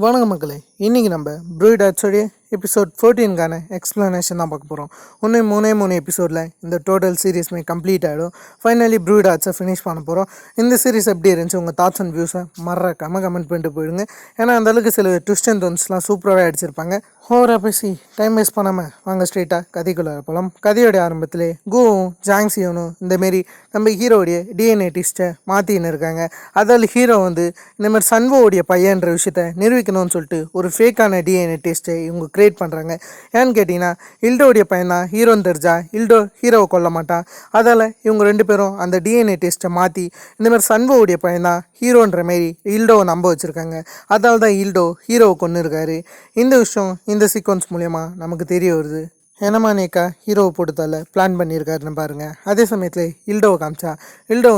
வணக்கம் மக்களே, இன்றைக்கி நம்ம ப்ரூட் ஆட்ஸோடைய எபிசோட் 14க்கான எக்ஸ்ப்ளனேஷன் தான் பார்க்க போகிறோம். இன்னும் மூணு எபிசோடில் இந்த டோட்டல் சீரீஸ்மே கம்ப்ளீட் ஆகிடும். ஃபைனலி ப்ரூட் ஆட்ஸை ஃபினிஷ் பண்ண போகிறோம். இந்த சீரீஸ் எப்படி இருந்துச்சு, உங்கள் தாட்ஸ் அண்ட் வியூஸை மறக்காமல் கமெண்ட் பண்ணிட்டு போயிடுங்க. ஏன்னா அந்தளவுக்கு சில ட்விஸ்ட் அண்ட் டர்ன்ஸ்லாம் சூப்பராகவே அடிச்சிருப்பாங்க. ஓவராக பேசி டைம் வேஸ்ட் பண்ணாமல் வாங்க ஸ்ட்ரெயிட்டாக கதைக்குள்ளே போகலாம். கதையோடைய ஆரம்பத்திலே கூவும் ஜாங்ஸியோனும் இந்தமாரி நம்ம ஹீரோடைய டிஎன்ஏ டெஸ்ட்டை மாற்றின்னு இருக்காங்க. அதால் ஹீரோ இந்தமாதிரி சன்வோடைய பையன்ற விஷயத்த நிரூபிக்கணும்னு சொல்லிட்டு ஒரு ஃபேக்கான டிஎன்ஏ டெஸ்ட்டை இவங்க க்ரியேட் பண்ணுறாங்க. ஏன்னு கேட்டிங்கன்னா, இல்டோடைய பையன் தான் ஹீரோன்னு தெரிஞ்சா இல்டோ ஹீரோவை கொல்ல மாட்டான். அதால் இவங்க ரெண்டு பேரும் அந்த டிஎன்ஏ டெஸ்ட்டை மாற்றி இந்தமாதிரி சன்வோடைய பையன் தான் ஹீரோன்ற மாரி இல்டோவை நம்ப வச்சுருக்காங்க. அதால் தான் இல்டோ ஹீரோவை கொண்டு இருக்காரு. இந்த விஷயம் இந்த சீக்வன்ஸ் மூலயமா நமக்கு தெரிய வருது. ஹெனமானேக்கா ஹீரோவை போட்டுத்தால பிளான் பண்ணியிருக்காருன்னு பாருங்கள். அதே சமயத்தில் இல்டோவை காமிச்சா இல்டோ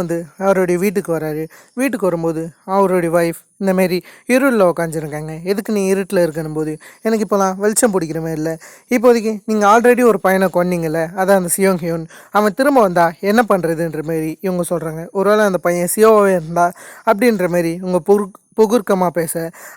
அவருடைய வீட்டுக்கு வராரு. வீட்டுக்கு வரும்போது அவருடைய ஒய்ஃப் இந்தமாரி இருளில் உக்காந்துருக்காங்க. எதுக்கு நீ இருட்டில் இருக்கணும் போது எனக்கு இப்போலாம் வெளிச்சம் பிடிக்கிற மாதிரி இல்லை. இப்போதைக்கு நீங்கள் ஆல்ரெடி ஒரு பையனை கொன்னீங்கல்ல, அதான் அந்த சியோங் ஹியோன், அவன் திரும்ப வந்தால் என்ன பண்ணுறதுன்ற மாரி இவங்க சொல்கிறாங்க. ஒருவேளை அந்த பையன் சியோவே இருந்தா அப்படின்ற மாரி உங்கள் புகுர்க்கமாக பேச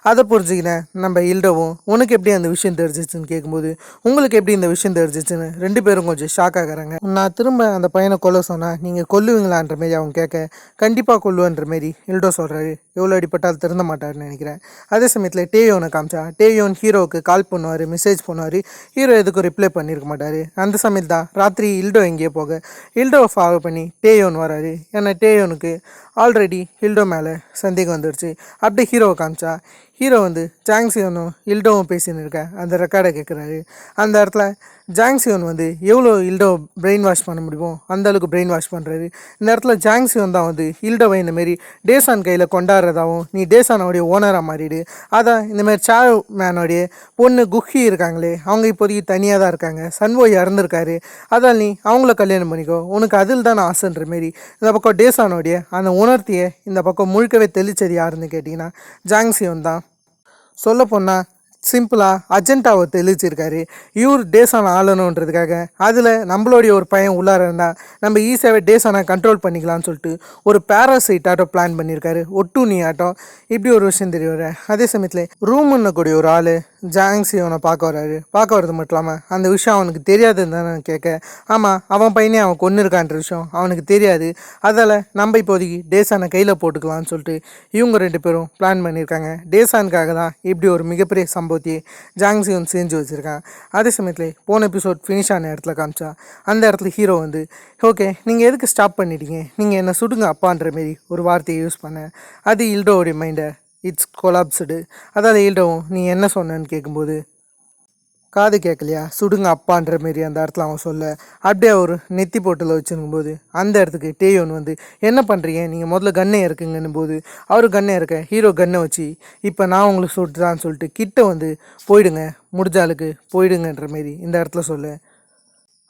அதை புரிஞ்சுக்கினேன் நம்ம இல்டோவும் உனக்கு எப்படி அந்த விஷயம் தெரிஞ்சிச்சுன்னு கேட்கும்போது உங்களுக்கு எப்படி இந்த விஷயம் தெரிஞ்சிச்சுன்னு ரெண்டு பேரும் கொஞ்சம் ஷாக் ஆகிறாங்க. நான் திரும்ப அந்த பையனை கொல்ல சொன்னால் நீங்கள் கொல்லுவீங்களான்ற மாரி அவங்க கேட்க கண்டிப்பாக கொல்லுவேன்ற மாரி இல்டோ சொல்கிறாரு. எவ்வளோ அடிப்பட்டால் திருந்த மாட்டார்னு நினைக்கிறேன். அதே சமயத்தில் டேயோனை காமிச்சா டேயோன் ஹீரோவுக்கு கால் பண்ணுவார், மெசேஜ் பண்ணுவார். ஹீரோ எதுக்கும் ரிப்ளை பண்ணியிருக்க மாட்டார். அந்த சமயத்தில் தான் ராத்திரி இல்டோ எங்கேயோ போக இல்டோவை ஃபாலோ பண்ணி டேயோன் வராரு. ஏன்னா டேயோனுக்கு ஆல்ரெடி ஹில்டோ மேலே சந்தேகம் வந்துடுச்சு. அப்படியே ஹீரோவை காமிச்சா ஹீரோ ஜாங்ஸியோனும் இல்டோவும் பேசின்னு இருக்க அந்த ரெக்கார்டை கேட்குறாரு. அந்த இடத்துல ஜாங்ஸியோன் எவ்வளோ இல்டோ பிரெயின் வாஷ் பண்ண முடியுமோ அந்தளவுக்கு பிரெயின் வாஷ் பண்ணுறாரு. இந்த இடத்துல ஜாங்ஸியோன் தான் இல்டோவை இந்தமாரி டேசான் கையில் கொண்டாடுறதாகவும் நீ டேசானோடைய ஓனராக மாறிடு, அதான் இந்தமாரி சாவ் மேனோடைய பொண்ணு குஹி இருக்காங்களே அவங்க இப்போதைக்கு தனியாக தான் இருக்காங்க, சன்வோ இறந்துருக்காரு, அதால் நீ அவங்கள கல்யாணம் பண்ணிக்கோ, உனக்கு அதில் தான் ஆசைன்ற மாரி இந்த பக்கம் டேசானோடைய அந்த உணர்த்தியை இந்த பக்கம் முழுக்கவே தெளிச்சது யாருன்னு கேட்டிங்கன்னா ஜாங்ஸியோன் தான். சொல்லப்போனால் சிம்பிளாக அஜெண்டாவை தெளிச்சிருக்காரு. இவர் டேசானை ஆளணுன்றதுக்காக அதில் நம்மளுடைய ஒரு பையன் உள்ளார இருந்தால் நம்ம ஈஸியாகவே டேசானை கண்ட்ரோல் பண்ணிக்கலாம்னு சொல்லிட்டு ஒரு பேராசைட் ஆட்டம் பிளான் பண்ணியிருக்காரு. ஒட்டுணி ஆட்டம் இப்படி ஒரு விஷயம் தெரிய வர. அதே சமயத்தில் ரூமுன்னு கூடிய ஒரு ஆள் ஜாங்ஸியோனை பார்க்க வர்றாரு. பார்க்க வர்றது மட்டும் இல்லாமல் அந்த விஷயம் அவனுக்கு தெரியாதுன்னு தானே கேட்க, ஆமாம் அவன் பையனே அவன் கொன்று இருக்கான்ற விஷயம் அவனுக்கு தெரியாது, அதால் நம்ம இப்போதைக்கு டேசானை கையில் போட்டுக்கலாம்னு சொல்லிட்டு இவங்க ரெண்டு பேரும் பிளான் பண்ணியிருக்காங்க. டேசானுக்காக தான் இப்படி ஒரு மிகப்பெரிய சம்பவத்தையே ஜாங்ஸியோன் செஞ்சு வச்சுருக்கான். அதே சமயத்தில் போன எபிசோட் ஃபினிஷ் ஆன இடத்துல காமிச்சா அந்த இடத்துல ஹீரோ ஓகே நீங்கள் எதுக்கு ஸ்டாப் பண்ணிட்டீங்க, நீங்கள் என்ன சுடுங்க அப்பான்ற மாரி ஒரு வார்த்தையை யூஸ் பண்ண அது இல்டோவுடைய மைண்டை இட்ஸ் கொலாப்ஸ்டு. அதாவது ஈல்டவும் நீ என்ன சொன்னேன்னு கேட்கும்போது காது கேட்கலையா சுடுங்க அப்பான்ற மாரி அந்த இடத்துல அவன் சொல்ல அப்படியே ஒரு நெத்தி போட்டில் வச்சுருக்கும்போது அந்த இடத்துக்கு டேயோன் என்ன பண்ணுறீங்க, நீங்கள் முதல்ல கண்ணை இருக்குங்கன்னும் போது அவர் கண்ணை இருக்க ஹீரோ கண்ணை வச்சு இப்போ நான் உங்களுக்கு சுட்டுதான்னு சொல்லிட்டு கிட்ட போயிடுங்க, முடிஞ்சாளுக்கு போயிடுங்கன்ற மாரி இந்த இடத்துல சொல்ல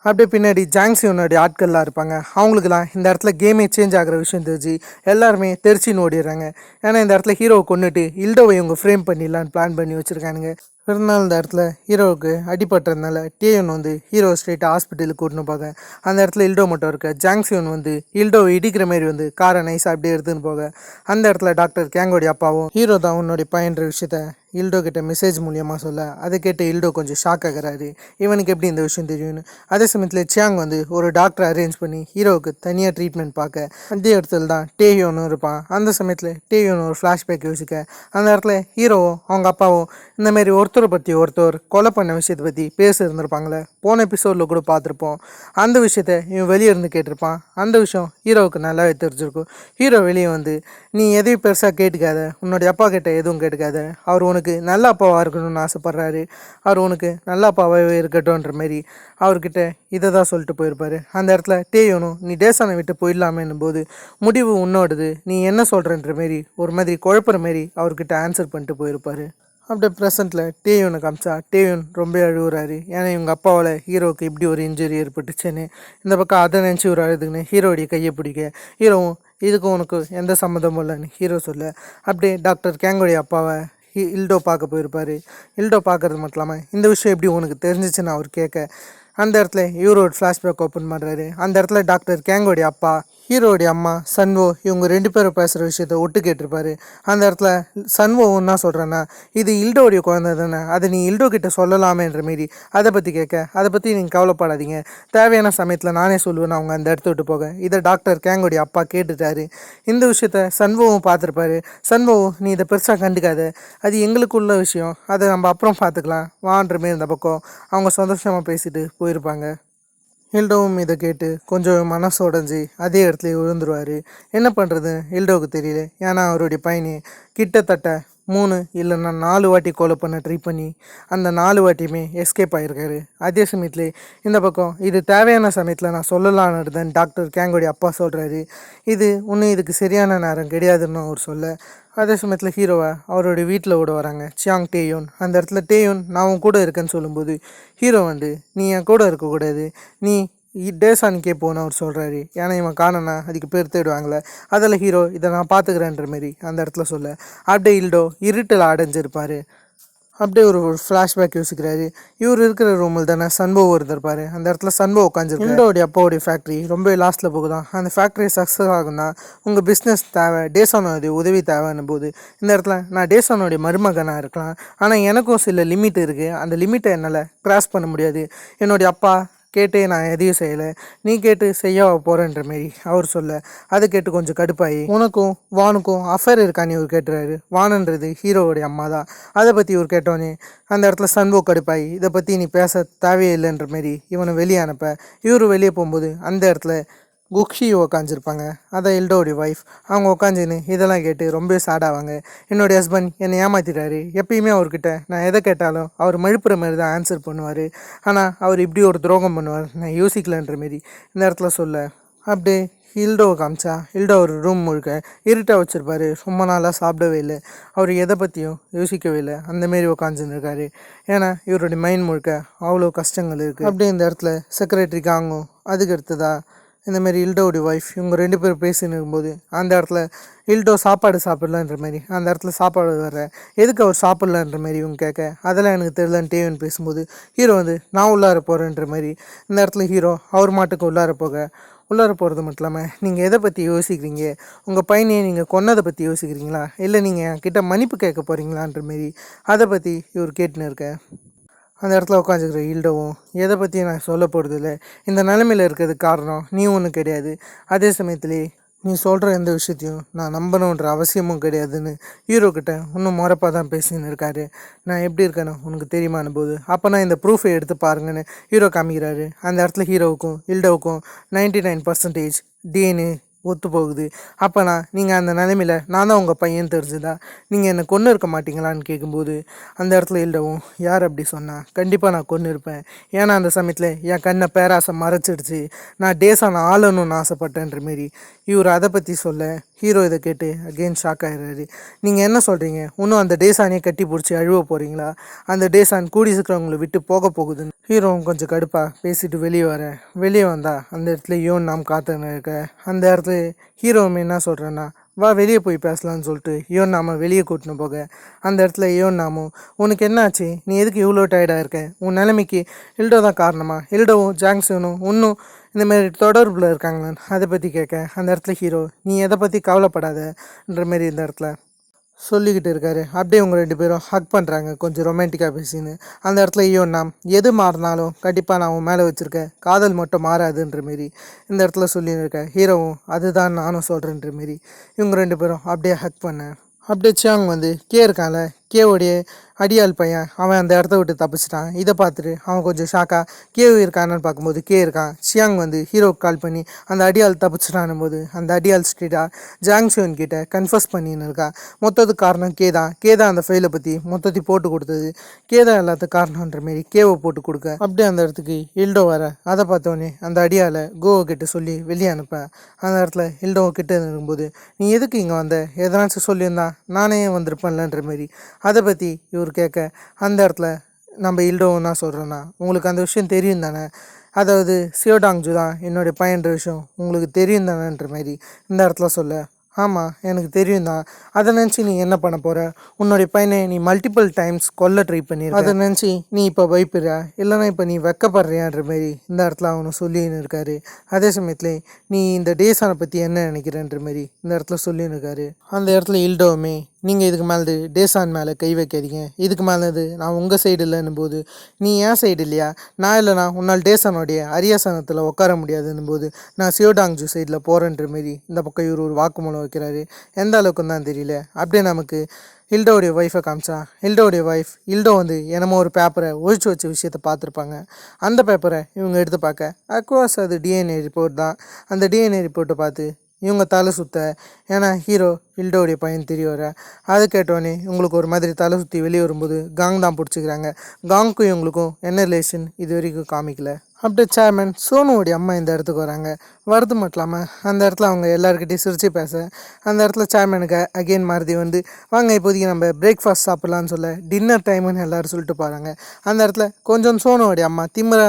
அப்படியே பின்னாடி ஜாங்ஸியோனுடைய ஆட்கள்லாம் இருப்பாங்க. அவங்களுக்குலாம் இந்த இடத்துல கேமே சேஞ்ச் ஆகிற விஷயம் தெரிஞ்சு எல்லாருமே தெரிச்சின்னு ஓடிடுறாங்க. ஏன்னா இந்த இடத்துல ஹீரோவை கொண்டுட்டு இல்டோவை இவங்க ஃப்ரேம் பண்ணிடலான்னு பிளான் பண்ணி வச்சுருக்கானுங்க. இருந்தாலும் இந்த இடத்துல ஹீரோவுக்கு அடிபட்டதுனால டேயோன் ஹீரோ ஸ்ட்ரெயிட்டாக ஹாஸ்பிட்டலுக்கு கூட்டின்னு போக அந்த இடத்துல இல்டோ மட்டும் இருக்க ஜாங்ஸியோன் இல்டோவை இடிக்கிற மாரி காரை நைஸாக அப்படியே எடுத்துன்னு போக அந்த இடத்துல டாக்டர் கேங்கோடைய அப்பாவும் ஹீரோ தான் உன்னுடைய பையன்ற விஷயத்த இல்டோ கிட்ட மெசேஜ் மூலியமாக சொல்ல அதை கேட்டு இல்டோ கொஞ்சம் ஷாக் ஆகிறாரு. இவனுக்கு எப்படி இந்த விஷயம் தெரியும்னு. அதே சமயத்தில் சியாங் ஒரு டாக்டரை அரேஞ்ச் பண்ணி ஹீரோவுக்கு தனியாக ட்ரீட்மெண்ட் பார்க்க அதே இடத்துல தான் டேயோனும் இருப்பான். அந்த சமயத்தில் டேயோன் ஒரு ஃப்ளாஷ்பேக் யோசிக்க அந்த இடத்துல ஹீரோவும் அவங்க அப்பாவும் இந்தமாரி ஒருத்தரை பற்றி ஒருத்தர் கொலை பண்ண விஷயத்தை பற்றி பேச இருந்திருப்பாங்களே. போன எபிசோடில் கூட பார்த்துருப்போம். அந்த விஷயத்த இவன் வெளியே இருந்து கேட்டிருப்பான். அந்த விஷயம் ஹீரோவுக்கு நல்லாவே தெரிஞ்சிருக்கும். ஹீரோ வெளியே நீ எதையும் பெருசாக கேட்டுக்காத, உன்னுடைய அப்பா கிட்ட எதுவும் கேட்டுக்காத, அவர் உனக்கு நல்ல அப்பாவாக இருக்கணும்னு ஆசைப்பட்றாரு, அவர் உனக்கு நல்ல அப்பாவாகவே இருக்கட்டும்ன்ற மாரி அவர்கிட்ட இதை தான் சொல்லிட்டு போயிருப்பார். அந்த இடத்துல டேயோனும் நீ டேசானை விட்டு போயிடலாமேன்னும் போது முடிவு உன்னோடுது, நீ என்ன சொல்கிறன்ற மாரி ஒரு மாதிரி குழப்புற மாரி அவர்கிட்ட ஆன்சர் பண்ணிட்டு போயிருப்பார். அப்படியே ப்ரெசண்ட்டில் டேயோனை காமிச்சா டேயோன் ரொம்ப அழுகுறாரு. ஏன்னா இவங்க அப்பாவால் ஹீரோவுக்கு இப்படி ஒரு இன்ஜுரி ஏற்பட்டுச்சுன்னு. இந்த பக்கம் அதை நினச்சி ஒரு அழுதுன்னு ஹீரோடைய கையை பிடிக்க ஹீரோவும் இதுக்கும் உனக்கு எந்த சம்மந்தமும் இல்லைன்னு ஹீரோ சொல்ல அப்படியே டாக்டர் கேங்கோடைய அப்பாவை இல்டோ பார்க்க போயிருப்பார். இல்டோ பார்க்குறது மட்டும் இல்லாமல் இந்த விஷயம் எப்படி உனக்கு தெரிஞ்சிச்சுன்னு அவர் கேட்க அந்த இடத்துல இவரோட ஃப்ளாஷ்பேக் ஓப்பன் பண்ணுறாரு. அந்த இடத்துல டாக்டர் கேங்கோடைய அப்பா ஹீரோடைய அம்மா சன்வோ இவங்க 2 பேரும் பேசுகிற விஷயத்த ஒட்டு கேட்டிருப்பாரு. அந்த இடத்துல சன்வோ என்ன சொல்கிறேன்னா, இது இல்டோடைய குழந்தை தானே, அதை நீ இல்டோ கிட்ட சொல்லலாமேன்ற மாரி அதை பற்றி கேட்க, அதை பற்றி நீங்கள் கவலைப்படாதீங்க, தேவையான சமயத்தில் நானே சொல்லுவேன் அவங்க அந்த இடத்த விட்டு போக. இதை டாக்டர் கேங்கோடைய அப்பா கேட்டுட்டாரு. இந்த விஷயத்த சன்வோவும் பார்த்துருப்பாரு. சன்வோவும் நீ இதை பெருசாக கண்டுக்காத, அது எங்களுக்குள்ள விஷயம், அதை நம்ம அப்புறம் பார்த்துக்கலாம் வான்ற மாரி இந்த பக்கம் அவங்க சந்தோஷமாக பேசிட்டு போயிருப்பாங்க. ஹில்டோவும் இதை கேட்டு கொஞ்சம் மனசு உடஞ்சி அதே இடத்துல விழுந்துருவார். என்ன பண்ணுறது ஹில்டோவுக்கு தெரியல. ஏன்னா அவருடைய பையனை கிட்டத்தட்ட 3 இல்லைன்னா 4 வாட்டி கொலை பண்ண ட்ரை பண்ணி அந்த 4 வாட்டியுமே எஸ்கேப் ஆகிருக்காரு. அதே சமயத்தில் இந்த பக்கம் இது தேவையான சமயத்தில் நான் சொல்லலான்னு தான் டாக்டர் கேங்கோடைய அப்பா சொல்கிறாரு. இது இன்னும் இதுக்கு சரியான நேரம் கிடையாதுன்னு அவர் சொல்ல, அதே சமயத்தில் ஹீரோவை அவருடைய வீட்டில் விட வராங்க சியாங் டேயோன். அந்த இடத்துல டேயோன் நான் உன் கூட இருக்கேன்னு சொல்லும்போது ஹீரோ நீ என் கூட இருக்கக்கூடாது, நீ டேசானிக்கே போகணும் அவர் சொல்கிறாரு. ஏன்னா இவன் காணனா அதுக்கு பேர் தேடுவாங்களே. அதில் ஹீரோ இதை நான் பார்த்துக்கிறேன்ற மாரி அந்த இடத்துல சொல்ல, அப்படியே இல்டோ இருட்டில் அடைஞ்சிருப்பார். அப்படியே ஒரு ஃப்ளாஷ்பேக் யோசிக்கிறாரு. இவர் இருக்கிற ரூமில் தானே சன்போ இருந்திருப்பார். அந்த இடத்துல சன்போ உட்காந்துருக்கு. இல்டோடைய அப்பாவுடைய ஃபேக்ட்ரி ரொம்ப லாஸ்ட்டில் போகுதான். அந்த ஃபேக்ட்ரி சக்ஸஸ் ஆகுனா உங்கள் பிஸ்னஸ் தேவை, டேசானோடைய உதவி தேவைன்னும் போது இந்த இடத்துல நான் டேசானோடைய மருமகனாக இருக்கலாம், ஆனால் எனக்கும் சில லிமிட் இருக்குது, அந்த லிமிட்டை என்னால் கிராஸ் பண்ண முடியாது. என்னுடைய அப்பா கேட்டு நான் எதையும் செய்யலை, நீ கேட்டு செய்ய போகிறேன்ற மாரி அவர் சொல்ல, அதை கேட்டு கொஞ்சம் கடுப்பாகி உனக்கும் வானுக்கும் அஃபேர் இருக்கான்னு இவர் கேட்டுறாரு. வானுன்றது ஹீரோவுடைய அம்மா தான். அதை பற்றி இவர் கேட்டோன்னே அந்த இடத்துல சன்போ கடுப்பாகி இதை பற்றி நீ பேச தேவையில்லைன்ற மாரி இவனை வெளியே அனுப்ப, இவர் வெளியே போகும்போது அந்த இடத்துல குக்ஷி உக்காந்துருப்பாங்க. அதான் எல்டோடைய ஒய்ஃப். அவங்க உட்காந்துன்னு இதெல்லாம் கேட்டு ரொம்ப சேடாவாங்க. என்னுடைய ஹஸ்பண்ட் என்னை ஏமாற்றிட்டாரு, எப்பயுமே அவர்கிட்ட நான் எதை கேட்டாலும் அவர் மழுப்புற மாதிரி தான் ஆன்சர் பண்ணுவார், ஆனால் அவர் இப்படி ஒரு துரோகம் பண்ணுவார் நான் யோசிக்கலன்ற மாரி இந்த இடத்துல சொல்ல, அப்படியே ஹில்டோவை காமிச்சா ஹில்டோ ஒரு ரூம் முழுக்க இருட்டாக வச்சுருப்பாரு. ரொம்ப நாளாக சாப்பிடவே இல்லை, அவர் எதை பற்றியும் யோசிக்கவே இல்லை, அந்தமாரி உட்காந்துன்னு இருக்காரு. ஏன்னா இவருடைய மைண்ட் முழுக்க அவ்வளோ கஷ்டங்கள் இருக்குது. அப்படியே இந்த இடத்துல செக்ரட்டரி காங்கும் அதுக்கு அடுத்ததா இந்தமாரி ஹில்டோடைய ஒய்ஃப் இவங்க 2 பேரும் பேசின்னு இருக்கும்போது அந்த இடத்துல ஹில்டோ சாப்பாடு சாப்பிடலான்ற மாதிரி அந்த இடத்துல சாப்பாடு வர, எதுக்கு அவர் சாப்பிட்லான்ற மாதிரி இவங்க கேட்க, அதெல்லாம் எனக்கு தெரியலன்னு டேவன் பேசும்போது ஹீரோ நான் உள்ளார போகிறேன்ற மாதிரி இந்த இடத்துல ஹீரோ அவர் மாட்டுக்கு உள்ளார போகிறது மட்டும் இல்லாமல் நீங்கள் எதை பற்றி யோசிக்கிறீங்க, உங்கள் பையனையே நீங்கள் கொன்னதை பற்றி யோசிக்கிறீங்களா, இல்லை நீங்கள் என்கிட்ட மன்னிப்பு கேட்க போகிறீங்களான்ற மாரி அதை பற்றி இவர் கேட்டுன்னு இருக்க, அந்த இடத்துல உட்காந்துக்கிற ஹில்டோவும் எதை பற்றி நான் சொல்ல போகிறதில்ல, இந்த நிலைமையில் இருக்கிறதுக்கு காரணம் நீ ஒன்றும் கிடையாது, அதே சமயத்துலேயே நீ சொல்கிற எந்த விஷயத்தையும் நான் நம்பணுன்ற அவசியமும் கிடையாதுன்னு ஹீரோக்கிட்ட இன்னும் முறப்பாக தான் பேசின்னு இருக்காரு. நான் எப்படி இருக்கேன்னு உனக்கு தெரியுமான்னு போது அப்போ நான் இந்த ப்ரூஃபை எடுத்து பாருங்கன்னு ஹீரோ காமிக்கிறாரு. அந்த இடத்துல ஹீரோவுக்கும் ஹில்டோவுக்கும் 99% டிஎன்ஏ ஒத்து போகுது. அப்போனா நீங்கள் அந்த நிலைமையில் நான் தான் உங்கள் பையன் தெரிஞ்சுதா நீங்கள் என்னை கொன்று இருக்க மாட்டீங்களான்னு கேட்கும்போது அந்த இடத்துல இல்லவும் யார் அப்படி சொன்னால் கண்டிப்பாக நான் கொன்று இருப்பேன், ஏன்னா அந்த சமயத்தில் என் கண்ணை பேராசை மறைச்சிடுச்சு, நான் டேஸான ஆளணும்னு ஆசைப்பட்டேன்ற மாரி இவர் அதை பற்றி சொல்ல, ஹீரோ இதை கேட்டு அகெயின் ஷாக் ஆகிடுறாரு. நீங்கள் என்ன சொல்கிறீங்க, இன்னும் அந்த டேஸானையே கட்டி பிடிச்சி அழுவ போகிறீங்களா, அந்த டேஸான் கூடி இருக்கிறவங்களை விட்டு போக போகுதுன்னு ஹீரோவும் கொஞ்சம் கடுப்பாக பேசிட்டு வெளியே வந்தால் அந்த இடத்துல யோன் நாம் காத்துன்னு இருக்க, அந்த இடத்துல ஹீரோவுமே என்ன சொல்கிறேன்னா வா வெளியே போய் பேசலான்னு சொல்லிட்டு யோன் நாம வெளியே கூட்டின்னு போக, அந்த இடத்துல யோன் நாமும் உனக்கு என்னாச்சு, நீ எதுக்கு இவ்வளோ டயர்டாக இருக்க, உன் நிலைமைக்கு ஹில்டோ தான் காரணமா, ஹில்டோவும் ஜாங்ஸனும் இன்னும் இந்தமாரி தொடர்பில் இருக்காங்களான்னு அதை பற்றி கேட்க, அந்த இடத்துல ஹீரோ நீ எதை பற்றி கவலைப்படாதன்ற மாரி இந்த இடத்துல சொல்லிக்கிட்டு இருக்காரு. அப்படியே இவங்க 2 பேரும் ஹக் பண்ணுறாங்க கொஞ்சம் ரொமான்டிக்காக பேசின்னு. அந்த இடத்துல நாம் எது மாறினாலும் கண்டிப்பாக நான் உன் மேலே வச்சுருக்கேன், காதல் மட்டும் மாறாதுன்ற மாரி இந்த இடத்துல சொல்லியிருக்கேன். ஹீரோவும் அதுதான் நானும் சொல்கிறேன்ற மாரி இவங்க 2 பேரும் அப்படியே ஹக் பண்ணேன். அப்படியே சியாங் கே இருக்கான்ல, கேவோடைய அடியாள் பையன், அவன் அந்த இடத்த விட்டு தப்பிச்சிட்டான். இதை பார்த்துட்டு அவன் கொஞ்சம் ஷாக்காக கேவ் இருக்கான்னு பார்க்கும்போது இருக்கான். சியாங் ஹீரோக்கு கால் பண்ணி அந்த அடியாள் தப்பிச்சிட்டானும் போது அந்த அடியாள் ஸ்ட்ரீட்டாக ஜாங்ஷியோன் கிட்ட கன்ஃபர்ஸ் பண்ணின்னு இருக்கா. மொத்தத்துக்கு காரணம் கே தான் அந்த ஃபைலை பற்றி மொத்தத்தையும் போட்டு கொடுத்தது, தான் எல்லாத்துக்கும் காரணன்ற மாரி கேவை போட்டு கொடுக்க, அப்படியே அந்த இடத்துக்கு ஹில்டோ வர, அதை பார்த்தோன்னே அந்த அடியாளை கோவை கிட்ட சொல்லி வெளியே அனுப்ப, அந்த இடத்துல ஹில்டோ கிட்ட இருக்கும்போது நீ எதுக்கு இங்கே வந்த, எதனாச்சும் சொல்லியிருந்தா நானே வந்திருப்பேன்லன்ற மாரி அதை பற்றி இவர் கேட்க, அந்த இடத்துல நம்ம ஹில்டோன்னா சொல்கிறோன்னா உங்களுக்கு அந்த விஷயம் தெரியும் தானே, அதாவது சியோடாங்ஜு தான் என்னுடைய பையன்ற விஷயம் உங்களுக்கு தெரியும் தானேன்ற மாதிரி இந்த இடத்துல சொல்ல, ஆமாம் எனக்கு தெரியும் தான். அதை நினச்சி நீ என்ன பண்ண போகிற? உன்னுடைய பையனை நீ மல்டிபிள் டைம்ஸ் கொல்ல ட்ரை பண்ணியிருக்க. அதை நினச்சி நீ இப்போ பயப்படுறியா இல்லைன்னா இப்போ நீ வெக்கப்படுறியான்ற மாரி இந்த இடத்துல அவனு சொல்லின்னு இருக்காரு. அதே சமயத்தில் நீ இந்த டேஸானை பற்றி என்ன நினைக்கிறன்ற மாரி இந்த இடத்துல சொல்லின்னு இருக்காரு. அந்த இடத்துல இல்டோவுமே நீங்கள் இதுக்கு மேலே டேசான் மேலே கை வைக்காதீங்க, இதுக்கு மேலேது நான் உங்கள் சைடு இல்லைன்னும் போது நீ ஏன் சைடு இல்லையா, நான் இல்லைனா உன்னால் டேசானோடைய அரியாசனத்தில் உட்கார முடியாதுன்னும் போது நான் சியோடாங்ஜு சைடில் போகிறேன்ற மாரி இந்த பக்கம் இவர் ஒரு வாக்குமூலம் வைக்கிறாரு. எந்த அளவுக்குன்னு தான் தெரியல. அப்படியே நமக்கு ஹில்டோடைய ஒய்ஃபை காமிச்சா ஹில்டோடைய ஒய்ஃப் ஹில்டோ என்னமோ ஒரு பேப்பரை ஒழிச்சு வச்ச விஷயத்தை பார்த்துருப்பாங்க. அந்த பேப்பரை இவங்க எடுத்து பார்க்க அக்வாஸ் அது டிஎன்ஏ ரிப்போர்ட் தான். அந்த டிஎன்ஏ ரிப்போர்ட்டை பார்த்து இவங்க தலை சுத்த, ஏன்னா ஹீரோ ஹில்டோடைய பையன் தெரிய வர. அது கேட்டோடனே இவங்களுக்கு ஒரு மாதிரி தலை சுற்றி வெளியே வரும்போது காங் தான் பிடிச்சிக்கிறாங்க. காங்க்கும் இவங்களுக்கும் என்ன ரிலேஷன் இது வரைக்கும் காமிக்கல. அப்படியே சேர்மன் சோனுவோடைய அம்மா இந்த இடத்துக்கு வராங்க. வருது மட்டும் இல்லாமல் அந்த இடத்துல அவங்க எல்லாருக்கிட்டையும் சிரித்து பேச அந்த இடத்துல சேர்மனுக்கு அகெயின் மாருதி வாங்க இப்போதைக்கு நம்ம பிரேக்ஃபாஸ்ட் சாப்பிட்லான்னு சொல்ல டின்னர் டைமுன்னு எல்லோரும் சொல்லிட்டு போகிறாங்க. அந்த இடத்துல கொஞ்சம் சோனுவோடைய அம்மா திமிர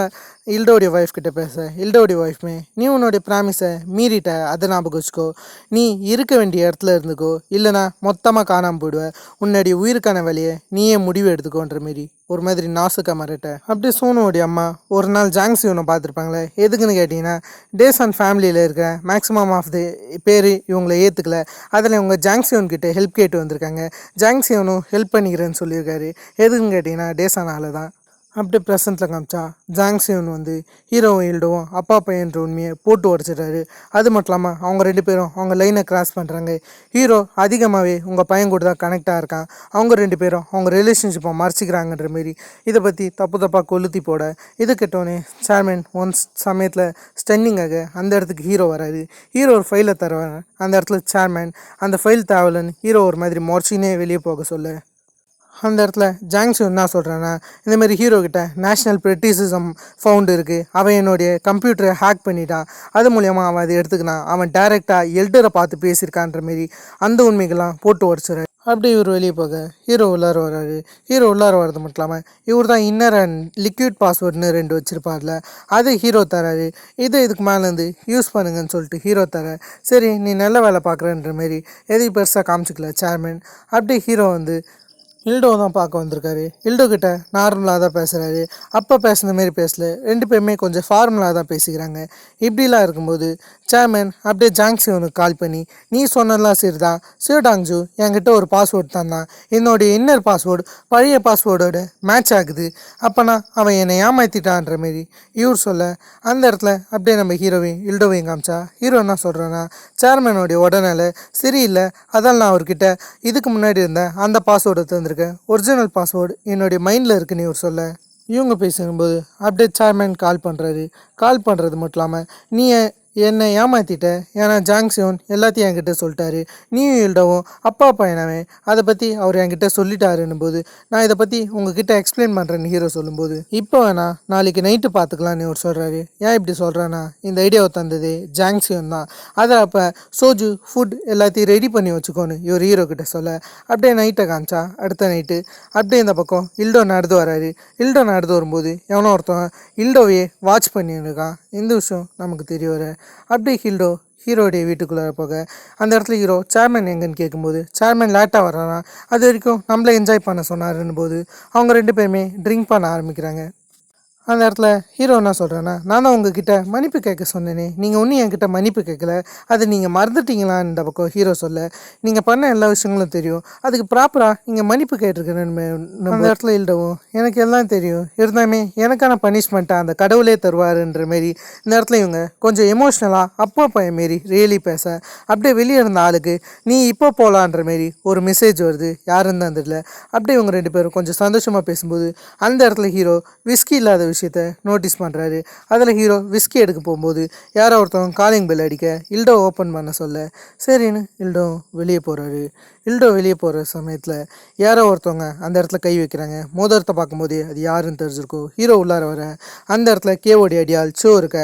ஹில்டோடைய ஒய்ஃப் கிட்ட பேச ஹில்டோடைய ஒய்ஃப்மே நீ உன்னுடைய ப்ராமிஸை மீறிட்ட, அதை ஞாபகம் வச்சுக்கோ, நீ இருக்க வேண்டிய இடத்துல இருந்துக்கோ, இல்லைனா மொத்தமாக காணாமல் போயிடுவ, உன்னுடைய உயிருக்கான வேலையை நீயே முடிவு எடுத்துக்கோன்ற மாரி ஒரு மாதிரி நாசுக்க மாறிட்ட. அப்படியே சோனுவோடைய அம்மா ஒரு நாள் ஜாங்ஸியோனை பார்த்துருப்பாங்களே. எதுக்குன்னு கேட்டிங்கன்னா டேசான் ஃபேமிலியில் இருக்கிற மேக்ஸிமம் ஆஃப் தி பேர் இவங்களை ஏற்றுக்கல. அதில் இவங்க ஜாங்ஸியோன் கிட்டே ஹெல்ப் கேட்டு வந்திருக்காங்க. ஜாங்ஸியோனும் ஹெல்ப் பண்ணிக்கிறேன்னு சொல்லியிருக்காரு. எதுக்குன்னு கேட்டிங்கன்னா டேசானால தான். அப்படியே ப்ரெசண்ட்டில் காமிச்சா ஜாங்ஸியோன் ஹீரோவும் ஹில்டோவும் அப்பா பையன்ற உண்மையை போட்டு உடச்சிட்டாரு. அது மட்டும் இல்லாமல் அவங்க ரெண்டு பேரும் அவங்க லைனை கிராஸ் பண்ணுறாங்க. ஹீரோ அதிகமாகவே உங்கள் பையன் கூட தான் கனெக்டாக இருக்கான், அவங்க ரெண்டு பேரும் அவங்க ரிலேஷன்ஷிப்பை மறைச்சிக்கிறாங்கன்ற மாரி இதை பற்றி தப்பாக கொளுத்தி போட இது கெட்டோன்னே சேர்மன் ஒன்ஸ் சமயத்தில் ஸ்டன்னிங்காக அந்த இடத்துக்கு ஹீரோ வராது. ஹீரோ ஒரு ஃபைலை தருவாங்க. அந்த இடத்துல சேர்மன் அந்த ஃபைல் தேவலன்னு ஹீரோ ஒரு மாதிரி மொர்ச்சினே வெளியே போக சொல்ல அந்த இடத்துல ஜாங்ஸு என்ன சொல்கிறேன்னா இந்தமாரி ஹீரோ கிட்ட நேஷ்னல் பிரிட்டிசிசம் ஃபவுண்டு இருக்குது, அவன் என்னுடைய கம்ப்யூட்டரை ஹேக் பண்ணிட்டான், அது மூலியமாக அவன் அதை எடுத்துக்கினான், அவன் டைரெக்டாக எல்டரை பார்த்து பேசியிருக்கான்ற மாரி அந்த உண்மைகள்லாம் போட்டு உடச்சிடுறாரு. அப்படி இவர் வெளியே போக ஹீரோ உள்ளார வர்றாரு. ஹீரோ உள்ளார வர்றது மட்டும் இல்லாமல் இவர் தான் இன்னர் அண்ட் லிக்விட் பாஸ்வேர்டுன்னு 2 வச்சுருப்பார்ல, அது ஹீரோ தராரு. இதுக்கு மேலேருந்து யூஸ் பண்ணுங்கன்னு சொல்லிட்டு ஹீரோ தர. சரி நீ நல்ல வேலை பார்க்குறன்ற மாரி எதையும் பெருசாக காமிச்சிக்கல சேர்மன். அப்படி ஹீரோ ஹில்டோ தான் பார்க்க வந்திருக்காரு. ஹில்டோ கிட்ட நார்மலாக தான் பேசுகிறாரு. அப்போ பேசுன மாரி பேசல, ரெண்டு பேருமே கொஞ்சம் ஃபார்மலாக தான் பேசிக்கிறாங்க. இப்படிலாம் இருக்கும்போது சேர்மன் அப்படியே ஜாங்ஸியோனுக்கு கால் பண்ணி நீ சொன்னதெல்லாம் சரி தான் சியோடாங்ஜு என்கிட்ட ஒரு பாஸ்வேர்டு தந்தான், என்னுடைய இன்னர் பாஸ்வேர்டு பழைய பாஸ்வேர்டோட மேட்ச் ஆகுது, அப்போனா அவன் என்னை ஏமாற்றிட்டான்ற மாரி இவர் சொல்ல அந்த இடத்துல அப்படியே நம்ம ஹில்டோவையும் காமிச்சா ஹீரோ என்ன சொல்கிறேன்னா சேர்மனோடைய உடனே சரியில்லை, அதான் நான் அவர்கிட்ட இதுக்கு முன்னாடி இருந்த அந்த பாஸ்வேர்டை தந்திருக்கேன், ஒரிஜினல் பாஸ்வேர்டு என்னுடைய மைண்டில் இருக்குன்னு இவர் சொல்ல இவங்க பேசும்போது அப்படியே சேர்மன் கால் பண்ணுறாரு. கால் பண்ணுறது மட்டும் இல்லாமல் நீ என்னை ஏமாற்றிட்ட, ஏன்னா ஜாங்ஸியோன் எல்லாத்தையும் என்கிட்ட சொல்லிட்டாரு, நீயும் ஹில்டோவும் அப்பா பையனவே அதை பற்றி அவர் என்கிட்ட சொல்லிட்டாருன்னும் போது நான் இதை பற்றி உங்ககிட்ட எக்ஸ்பிளைன் பண்ணுறேன்னு ஹீரோ சொல்லும்போது இப்போ வேணா நாளைக்கு நைட்டு பார்த்துக்கலான்னு இவர் சொல்கிறாரு. ஏன் இப்படி சொல்கிறேன்னா இந்த ஐடியாவை தந்தது ஜாங்ஸியோன் தான், அதை அப்போ சோஜு ஃபுட் எல்லாத்தையும் ரெடி பண்ணி வச்சுக்கோன்னு இவர் ஹீரோ கிட்ட சொல்ல அப்படியே நைட்டை காமிச்சா அடுத்த நைட்டு அப்படியே இந்த பக்கம் ஹில்டோ நடந்து வராரு. ஹில்டோ நடந்து வரும்போது எவனோ ஒருத்தவன் ஹில்டோவையே வாட்ச் பண்ணின்னு இருக்கான். இந்த விஷயம் நமக்கு தெரிய வர அப்படியே ஹீரோடைய வீட்டுக்குள்ளே போக அந்த இடத்துல ஹீரோ சேர்மன் எங்கன்னு கேட்கும்போது சேர்மன் லேட்டாக வர்றானா, அது வரைக்கும் நம்மளை என்ஜாய் பண்ண சொன்னாருன்னு போது அவங்க ரெண்டு பேருமே ட்ரிங்க் பண்ண ஆரம்பிக்கிறாங்க. அந்த இடத்துல ஹீரோ என்ன சொல்கிறேன்னா நான் தான் உங்ககிட்ட மன்னிப்பு கேட்க சொன்னேனே, நீங்கள் ஒன்றும் என்கிட்ட மன்னிப்பு கேட்கல, அது நீங்கள் மறந்துட்டீங்களான்னு இந்த பக்கம் ஹீரோ சொல்ல நீங்கள் பண்ண எல்லா விஷயங்களும் தெரியும், அதுக்கு ப்ராப்பராக நீங்கள் மன்னிப்பு கேட்டிருக்கேன்னு அந்த இடத்துல இல்லவும் எனக்கு எல்லாம் தெரியும், இருந்தாலுமே எனக்கான பனிஷ்மெண்ட்டாக அந்த கடவுளே தருவாருன்ற மாரி இந்த இடத்துல இவங்க கொஞ்சம் எமோஷ்னலாக அப்பா பையன் மாரி ரியலி பேச அப்படியே வெளியே இருந்த ஆளுக்கு நீ இப்போ போகலான்ற மாரி ஒரு மெசேஜ் வருது, யாருன்னு தான் தெரியல. அப்படியே இவங்க ரெண்டு பேரும் கொஞ்சம் சந்தோஷமாக பேசும்போது அந்த இடத்துல ஹீரோ விஸ்கி இல்லாத விஷயத்தை நோட்டீஸ் பண்ணுறாரு. அதில் ஹீரோ விஸ்கி எடுக்க போகும்போது யாரோ ஒருத்தவங்க காலிங் பெல் அடிக்க ஹில்டோ ஓப்பன் பண்ண சொல்ல சரின்னு ஹில்டோ வெளியே போகிறாரு. ஹில்டோ வெளியே போகிற சமயத்தில் யாரோ ஒருத்தவங்க அந்த இடத்துல கை வைக்கிறாங்க. மோதிரத்தை பார்க்கும்போதே அது யாருன்னு தெரிஞ்சிருக்கும். ஹீரோ உள்ளார வர அந்த இடத்துல கேவோடி அடியால் சோ இருக்க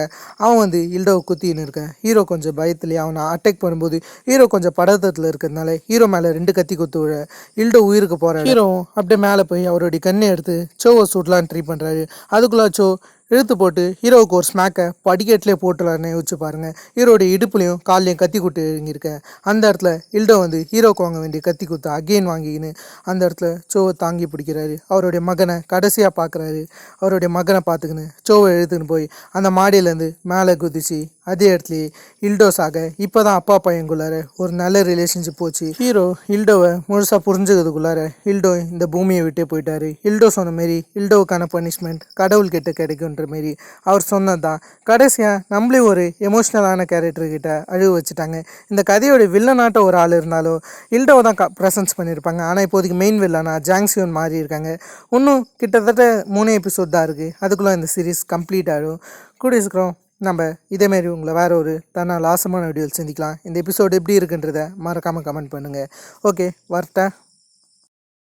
அவன் ஹில்டோவை குத்தின்னு இருக்க. ஹீரோ கொஞ்சம் பயத்துலேயே அவனை அட்டாக் பண்ணும்போது ஹீரோ கொஞ்சம் படத்தத்தில் இருக்கிறதுனால ஹீரோ மேலே 2 கத்தி குத்து விட ஹில்டோ உயிருக்கு போகிற ஹீரோவும் அப்படியே மேலே போய் அவருடைய கண்ணை எடுத்து சோவை சுடலான்னு ட்ரை பண்ணுறாரு. அதுக்குள்ளே சோ இழுத்து போட்டு ஹீரோவுக்கு ஒரு ஸ்மாக்கை படிக்கட்டிலே போட்டுலான்னு யோசிச்சு பாருங்க. ஹீரோடைய இடுப்புலையும் கால்லையும் கத்தி குத்து இறங்கியிருக்கேன். அந்த இடத்துல இல்டோ வந்து ஹீரோக்கு வாங்க வேண்டிய கத்தி குத்து அகெயின் வாங்கிக்கின்னு அந்த இடத்துல சோவை தாங்கி பிடிக்கிறாரு. அவருடைய மகனை கடைசியாக பார்க்குறாரு. அவருடைய மகனை பார்த்துக்கின்னு சோவை இழுத்துன்னு போய் அந்த மாடியிலேருந்து மேலே குதிச்சு அதே இடத்துலையே இல்டோஸாக இப்போ தான் அப்பா பையனுக்குள்ளார ஒரு நல்ல ரிலேஷன்ஷிப் போச்சு. ஹீரோ இல்டோவை முழுசாக புரிஞ்சுக்கிறதுக்குள்ளார இல்டோ இந்த பூமியை விட்டே போயிட்டாரு. இல்டோ சொன்ன மாரி இல்டோவுக்கான பனிஷ்மெண்ட் கடவுள்கிட்ட கிடைக்குன்ற மாரி அவர் சொன்னது தான். கடைசியாக நம்மளே ஒரு எமோஷ்னலான கேரக்டர்கிட்ட அழுவ வச்சுட்டாங்க. இந்த கதையோட வில்லனாட்ட ஒரு ஆள் இருந்தாலும் இல்டோவை தான் ப்ரெசன்ஸ் பண்ணியிருப்பாங்க. ஆனால் இப்போதைக்கு மெயின் வில்லனா ஜாங்சியோன் மாறி இருக்காங்க. இன்னும் கிட்டத்தட்ட 3 எபிசோட் தான் இருக்குது. அதுக்குள்ளே இந்த சீரீஸ் கம்ப்ளீட் ஆகிடும். கூடிய சீக்கிரம் நம்ம இதேமாரி உங்களை வேறு ஒரு லாசமான வீடியோவில் சந்திக்கலாம். இந்த எபிசோடு எப்படி இருக்குன்றதை மறக்காமல் கமெண்ட் பண்ணுங்கள். ஓகே, வரட்டேன்.